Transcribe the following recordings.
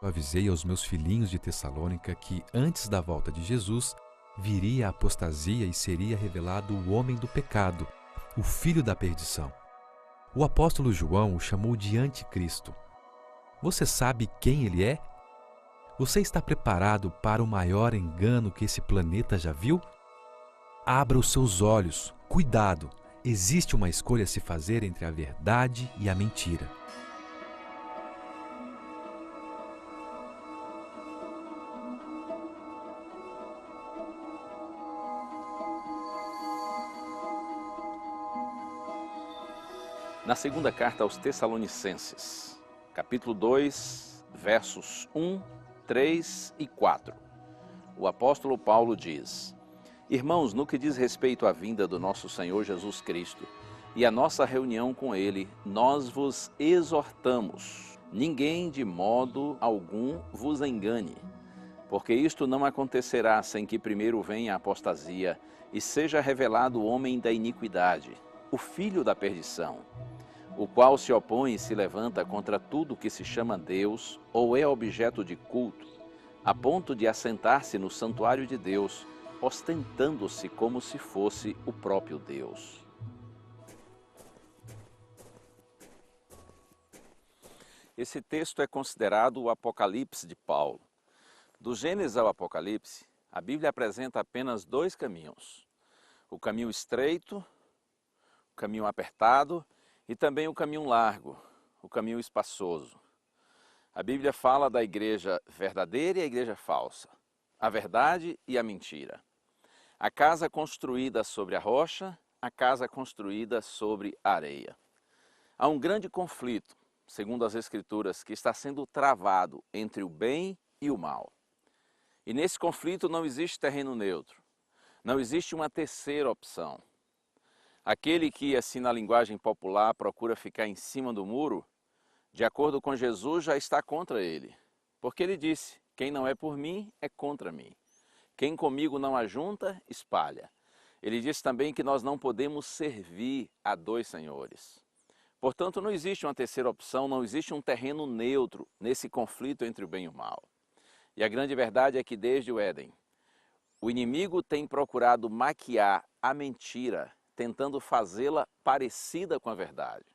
Eu avisei aos meus filhinhos de Tessalônica que, antes da volta de Jesus, viria a apostasia e seria revelado o homem do pecado, o filho da perdição. O apóstolo João o chamou de Anticristo. Você sabe quem ele é? Você está preparado para o maior engano que esse planeta já viu? Abra os seus olhos. Cuidado! Existe uma escolha a se fazer entre a verdade e a mentira. Na segunda carta aos Tessalonicenses, capítulo 2, versos 1, 3 e 4, o apóstolo Paulo diz: Irmãos, no que diz respeito à vinda do nosso Senhor Jesus Cristo e à nossa reunião com Ele, nós vos exortamos, ninguém de modo algum vos engane, porque isto não acontecerá sem que primeiro venha a apostasia e seja revelado o homem da iniquidade, o filho da perdição, o qual se opõe e se levanta contra tudo que se chama Deus ou é objeto de culto, a ponto de assentar-se no santuário de Deus, ostentando-se como se fosse o próprio Deus. Esse texto é considerado o Apocalipse de Paulo. Do Gênesis ao Apocalipse, a Bíblia apresenta apenas dois caminhos: o caminho estreito, o caminho apertado e também o caminho largo, o caminho espaçoso. A Bíblia fala da igreja verdadeira e a igreja falsa, a verdade e a mentira. A casa construída sobre a rocha, a casa construída sobre a areia. Há um grande conflito, segundo as Escrituras, que está sendo travado entre o bem e o mal. E nesse conflito não existe terreno neutro, não existe uma terceira opção. Aquele que, assim na linguagem popular, procura ficar em cima do muro, de acordo com Jesus, já está contra ele. Porque ele disse: quem não é por mim, é contra mim. Quem comigo não ajunta, espalha. Ele disse também que nós não podemos servir a dois senhores. Portanto, não existe uma terceira opção, não existe um terreno neutro nesse conflito entre o bem e o mal. E a grande verdade é que desde o Éden, o inimigo tem procurado maquiar a mentira, tentando fazê-la parecida com a verdade.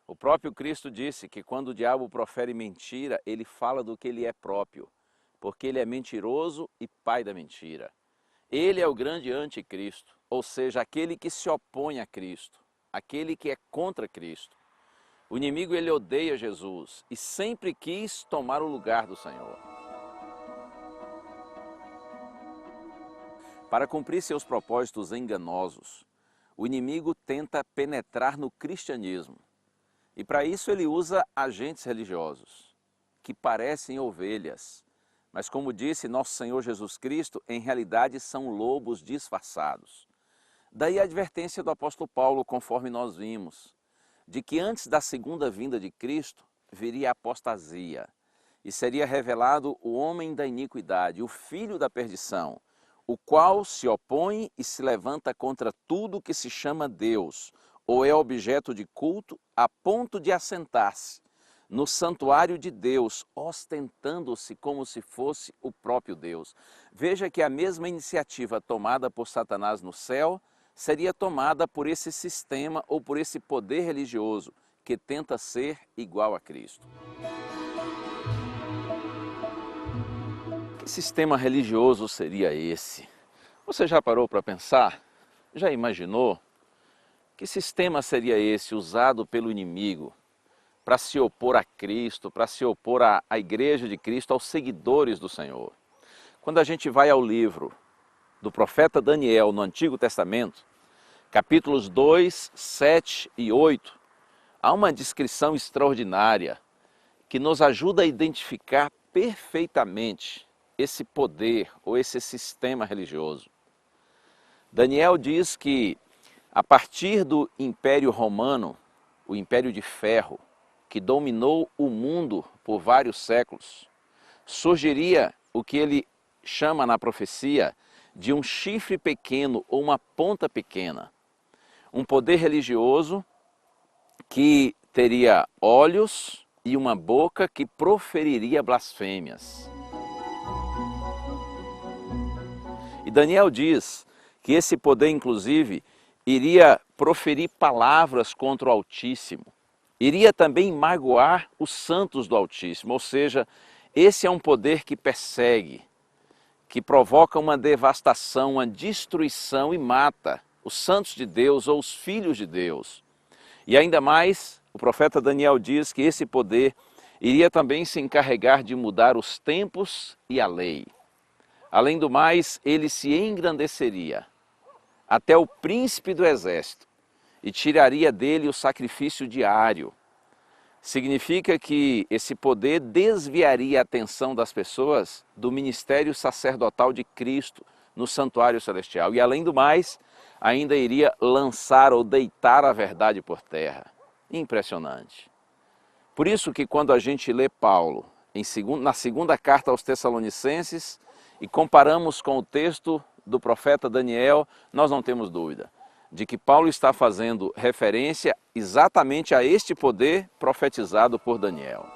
O próprio Cristo disse que quando o diabo profere mentira, ele fala do que ele é próprio, porque ele é mentiroso e pai da mentira. Ele é o grande anticristo, ou seja, aquele que se opõe a Cristo, aquele que é contra Cristo. O inimigo, ele odeia Jesus e sempre quis tomar o lugar do Senhor. Para cumprir seus propósitos enganosos, o inimigo tenta penetrar no cristianismo. E para isso ele usa agentes religiosos, que parecem ovelhas, mas como disse nosso Senhor Jesus Cristo, em realidade são lobos disfarçados. Daí a advertência do apóstolo Paulo, conforme nós vimos, de que antes da segunda vinda de Cristo viria a apostasia e seria revelado o homem da iniquidade, o filho da perdição, o qual se opõe e se levanta contra tudo que se chama Deus ou é objeto de culto, a ponto de assentar-se no santuário de Deus, ostentando-se como se fosse o próprio Deus. Veja que a mesma iniciativa tomada por Satanás no céu seria tomada por esse sistema ou por esse poder religioso que tenta ser igual a Cristo. Que sistema religioso seria esse? Você já parou para pensar? Já imaginou? Que sistema seria esse usado pelo inimigo para se opor a Cristo, para se opor à igreja de Cristo, aos seguidores do Senhor? Quando a gente vai ao livro do profeta Daniel no Antigo Testamento, capítulos 2, 7 e 8, há uma descrição extraordinária que nos ajuda a identificar perfeitamente esse poder ou esse sistema religioso. Daniel diz que a partir do Império Romano, o Império de Ferro, que dominou o mundo por vários séculos, surgiria o que ele chama na profecia de um chifre pequeno ou uma ponta pequena. Um poder religioso que teria olhos, e uma boca que proferiria blasfêmias. E Daniel diz que esse poder, inclusive, iria proferir palavras contra o Altíssimo. Iria também magoar os santos do Altíssimo, ou seja, esse é um poder que persegue, que provoca uma devastação, uma destruição e mata os santos de Deus ou os filhos de Deus. E ainda mais, o profeta Daniel diz que esse poder iria também se encarregar de mudar os tempos e a lei. Além do mais, ele se engrandeceria até o príncipe do exército e tiraria dele o sacrifício diário. Significa que esse poder desviaria a atenção das pessoas do ministério sacerdotal de Cristo no santuário celestial. E além do mais, ainda iria lançar ou deitar a verdade por terra. Impressionante. Por isso que quando a gente lê Paulo na segunda carta aos Tessalonicenses e comparamos com o texto do profeta Daniel, nós não temos dúvida de que Paulo está fazendo referência exatamente a este poder profetizado por Daniel.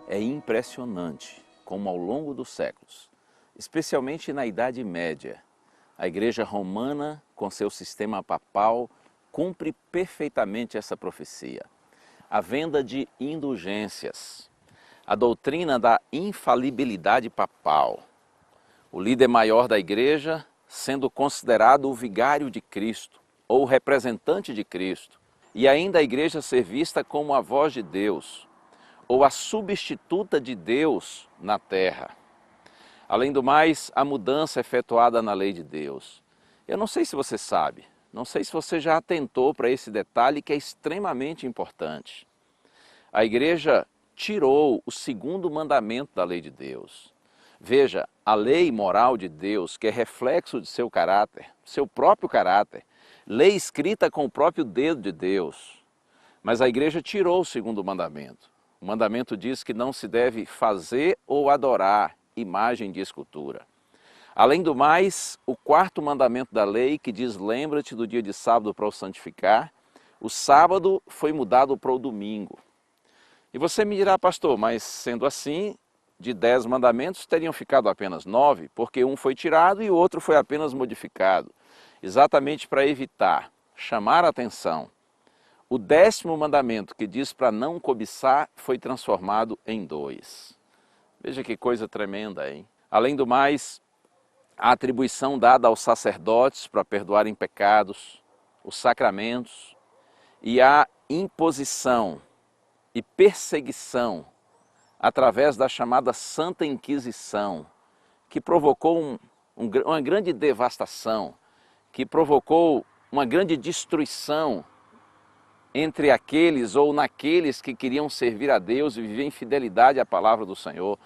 É impressionante como ao longo dos séculos, especialmente na Idade Média, a Igreja Romana, com seu sistema papal, cumpre perfeitamente essa profecia. A venda de indulgências, a doutrina da infalibilidade papal, o líder maior da Igreja sendo considerado o vigário de Cristo, ou o representante de Cristo, e ainda a Igreja ser vista como a voz de Deus, ou a substituta de Deus na terra. Além do mais, a mudança efetuada na lei de Deus. Eu não sei se você sabe, não sei se você já atentou para esse detalhe que é extremamente importante. A Igreja tirou o segundo mandamento da lei de Deus. Veja, a lei moral de Deus, que é reflexo de seu caráter, seu próprio caráter, lei escrita com o próprio dedo de Deus. Mas a Igreja tirou o segundo mandamento. O mandamento diz que não se deve fazer ou adorar imagem de escultura. Além do mais, o quarto mandamento da lei, que diz lembra-te do dia de sábado para o santificar, o sábado foi mudado para o domingo. E você me dirá, pastor, mas sendo assim, de 10 mandamentos teriam ficado apenas 9, porque um foi tirado e o outro foi apenas modificado, exatamente para evitar, chamar a atenção. O 10º mandamento, que diz para não cobiçar, foi transformado em 2. Veja que coisa tremenda, hein? Além do mais, a atribuição dada aos sacerdotes para perdoarem pecados, os sacramentos e a imposição e perseguição através da chamada Santa Inquisição, que provocou uma grande devastação, que provocou uma grande destruição entre aqueles ou naqueles que queriam servir a Deus e viver em fidelidade à palavra do Senhor.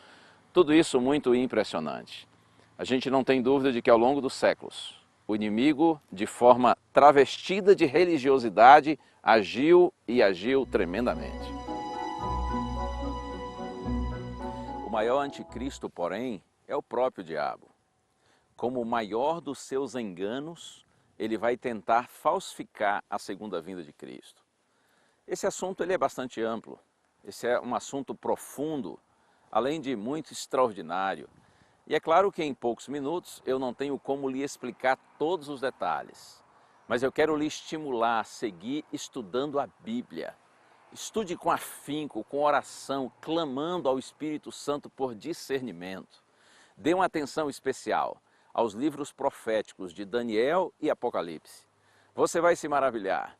Tudo isso muito impressionante. A gente não tem dúvida de que ao longo dos séculos, o inimigo, de forma travestida de religiosidade, agiu e agiu tremendamente. O maior anticristo, porém, é o próprio diabo. Como o maior dos seus enganos, ele vai tentar falsificar a segunda vinda de Cristo. Esse assunto ele é bastante amplo, esse é um assunto profundo, além de muito extraordinário. E é claro que em poucos minutos eu não tenho como lhe explicar todos os detalhes, mas eu quero lhe estimular a seguir estudando a Bíblia. Estude com afinco, com oração, clamando ao Espírito Santo por discernimento. Dê uma atenção especial aos livros proféticos de Daniel e Apocalipse. Você vai se maravilhar,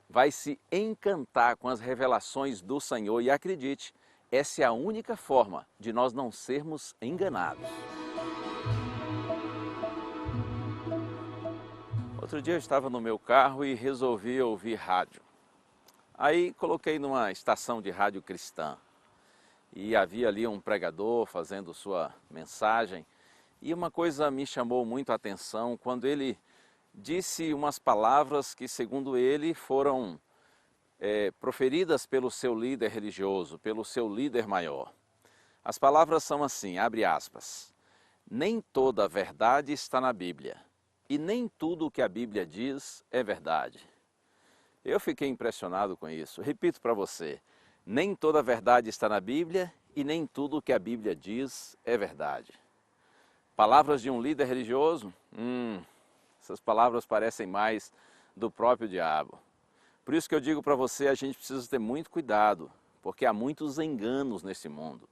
vai se encantar com as revelações do Senhor e acredite, essa é a única forma de nós não sermos enganados. Outro dia eu estava no meu carro e resolvi ouvir rádio. Aí coloquei numa estação de rádio cristã e havia ali um pregador fazendo sua mensagem e uma coisa me chamou muito a atenção quando ele disse umas palavras que, segundo ele, foram proferidas pelo seu líder religioso, pelo seu líder maior. As palavras são assim, abre aspas, nem toda a verdade está na Bíblia e nem tudo o que a Bíblia diz é verdade. Eu fiquei impressionado com isso. Repito para você, nem toda a verdade está na Bíblia e nem tudo o que a Bíblia diz é verdade. Palavras de um líder religioso? Essas palavras parecem mais do próprio diabo. Por isso que eu digo para você, a gente precisa ter muito cuidado, porque há muitos enganos nesse mundo.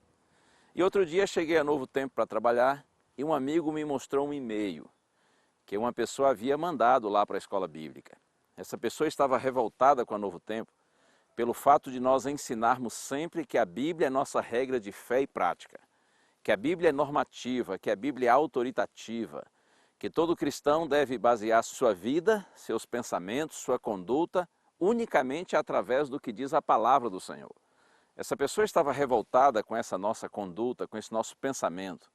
E outro dia cheguei a Novo Tempo para trabalhar e um amigo me mostrou um e-mail que uma pessoa havia mandado lá para a escola bíblica. Essa pessoa estava revoltada com a Novo Tempo pelo fato de nós ensinarmos sempre que a Bíblia é nossa regra de fé e prática, que a Bíblia é normativa, que a Bíblia é autoritativa, que todo cristão deve basear sua vida, seus pensamentos, sua conduta, unicamente através do que diz a palavra do Senhor. Essa pessoa estava revoltada com essa nossa conduta, com esse nosso pensamento.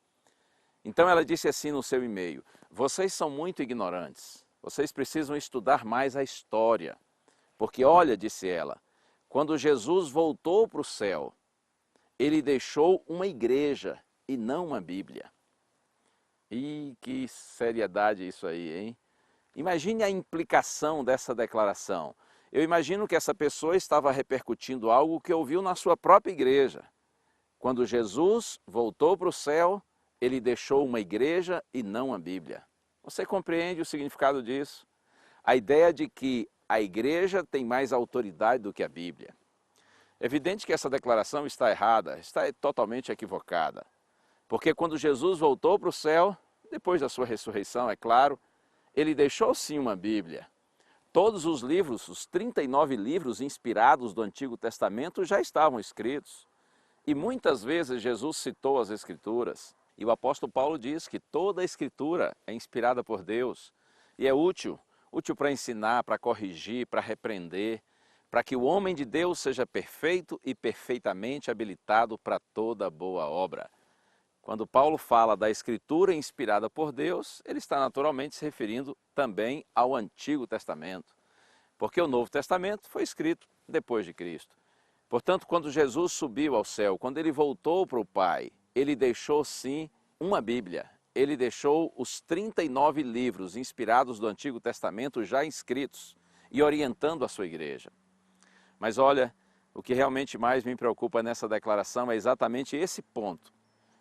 Então ela disse assim no seu e-mail: vocês são muito ignorantes, vocês precisam estudar mais a história. Porque olha, disse ela, quando Jesus voltou para o céu, ele deixou uma igreja e não uma Bíblia. E que seriedade isso aí, hein? Imagine a implicação dessa declaração. Eu imagino que essa pessoa estava repercutindo algo que ouviu na sua própria igreja. Quando Jesus voltou para o céu, ele deixou uma igreja e não a Bíblia. Você compreende o significado disso? A ideia de que a igreja tem mais autoridade do que a Bíblia. É evidente que essa declaração está errada, está totalmente equivocada. Porque quando Jesus voltou para o céu, depois da sua ressurreição, é claro, ele deixou sim uma Bíblia. Todos os livros, os 39 livros inspirados do Antigo Testamento já estavam escritos. E muitas vezes Jesus citou as Escrituras. E o apóstolo Paulo diz que toda a Escritura é inspirada por Deus e é útil para ensinar, para corrigir, para repreender, para que o homem de Deus seja perfeito e perfeitamente habilitado para toda boa obra. Quando Paulo fala da Escritura inspirada por Deus, ele está naturalmente se referindo também ao Antigo Testamento, porque o Novo Testamento foi escrito depois de Cristo. Portanto, quando Jesus subiu ao céu, quando ele voltou para o Pai, ele deixou sim uma Bíblia. Ele deixou os 39 livros inspirados do Antigo Testamento já escritos e orientando a sua igreja. Mas olha, o que realmente mais me preocupa nessa declaração é exatamente esse ponto,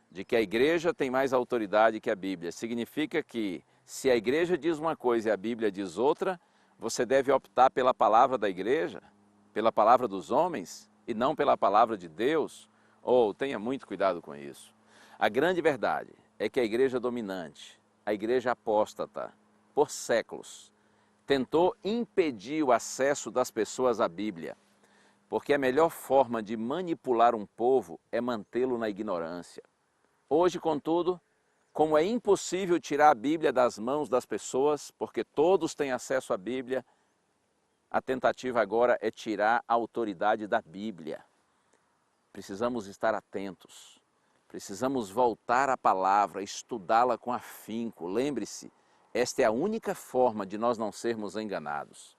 de que a igreja tem mais autoridade que a Bíblia. Significa que se a igreja diz uma coisa e a Bíblia diz outra, você deve optar pela palavra da igreja, pela palavra dos homens e não pela palavra de Deus. Tenha muito cuidado com isso. A grande verdade é que a igreja dominante, a igreja apóstata, por séculos, tentou impedir o acesso das pessoas à Bíblia, porque a melhor forma de manipular um povo é mantê-lo na ignorância. Hoje, contudo, como é impossível tirar a Bíblia das mãos das pessoas, porque todos têm acesso à Bíblia, a tentativa agora é tirar a autoridade da Bíblia. Precisamos estar atentos, precisamos voltar à palavra, estudá-la com afinco. Lembre-se, esta é a única forma de nós não sermos enganados.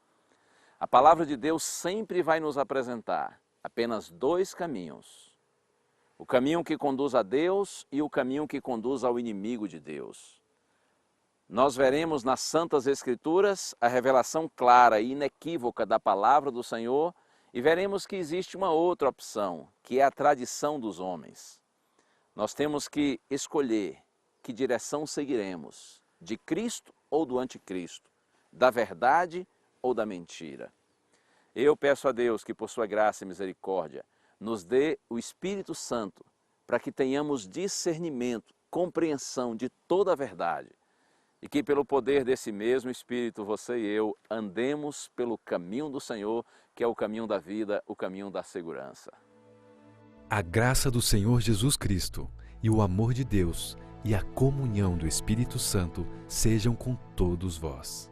A palavra de Deus sempre vai nos apresentar apenas dois caminhos. O caminho que conduz a Deus e o caminho que conduz ao inimigo de Deus. Nós veremos nas Santas Escrituras a revelação clara e inequívoca da palavra do Senhor e veremos que existe uma outra opção, que é a tradição dos homens. Nós temos que escolher que direção seguiremos, de Cristo ou do anticristo, da verdade ou da mentira. Eu peço a Deus que por sua graça e misericórdia nos dê o Espírito Santo para que tenhamos discernimento, compreensão de toda a verdade e que pelo poder desse mesmo Espírito você e eu andemos pelo caminho do Senhor, que é o caminho da vida, o caminho da segurança. A graça do Senhor Jesus Cristo e o amor de Deus e a comunhão do Espírito Santo sejam com todos vós.